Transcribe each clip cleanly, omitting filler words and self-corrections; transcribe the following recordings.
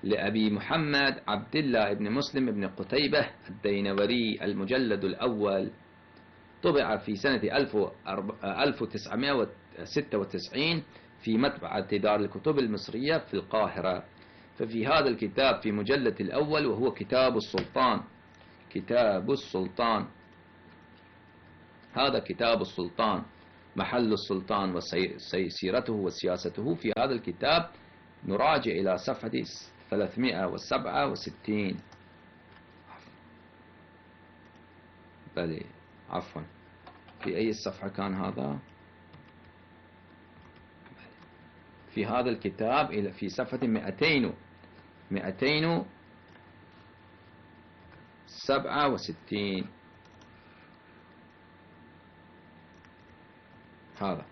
لأبي محمد عبد الله بن مسلم بن قتيبة الدينوري، المجلد الأول، طبع في سنة 1996 في مطبعة دار الكتب المصرية في القاهرة. ففي هذا الكتاب في مجلد الأول، وهو كتاب السلطان، كتاب السلطان، هذا كتاب السلطان، محل السلطان وسيرته وسياسته. في هذا الكتاب نراجع إلى صفحة 367. بلى عفوا، في أي صفحة كان هذا؟ في هذا الكتاب إلى في صفحة 267. هذا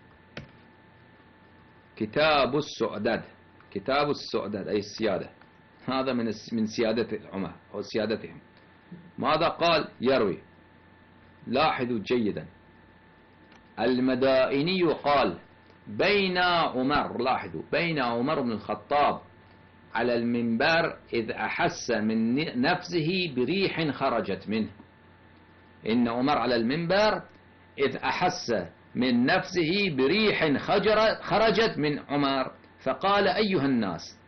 كتاب السعداد، كتاب السعداد أي السيادة، هذا من سيادة عمر أو سيادتهم. ماذا قال؟ يروي، لاحظوا جيدا، المدائني قال: بين عمر، لاحظوا، بين عمر بن الخطاب على المنبر إذ أحس من نفسه بريح خرجت منه. إن عمر على المنبر إذ أحس من نفسه بريح خرجت من عمر، فقال: أيها الناس،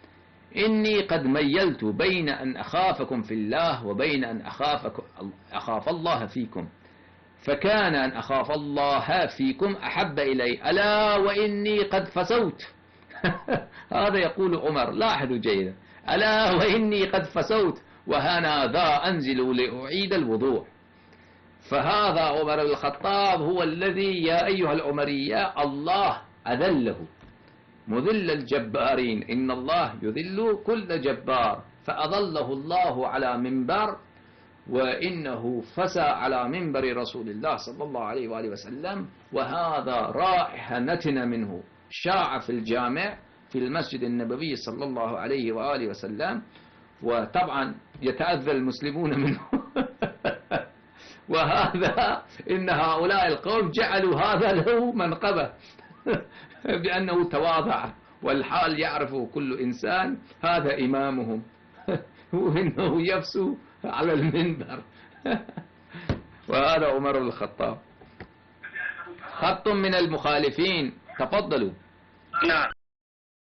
إني قد ميلت بين أن أخافكم في الله وبين أن أخاف الله فيكم، فكان أن أخاف الله فيكم أحب إلي، ألا وإني قد فسوت. هذا يقول عمر، لاحظوا جيدا، ألا وإني قد فسوت وهنا ذا أنزل لأعيد الوضوء. فهذا عمر الخطاب هو الذي يا أيها العمرية الله أذله، مذل الجبارين، إن الله يذل كل جبار، فأظله الله على منبر، وإنه فسى على منبر رسول الله صلى الله عليه وآله وسلم، وهذا رائحة نتنة منه شاع في الجامع في المسجد النبوي صلى الله عليه وآله وسلم، وطبعا يتأذى المسلمون منه. وهذا إن هؤلاء القوم جعلوا هذا له منقبة، بأنه تواضع، والحال يعرف كل إنسان هذا إمامهم، وإنه يفسو على المنبر. وهذا عمر الخطاب. خط من المخالفين، تفضلوا. نعم.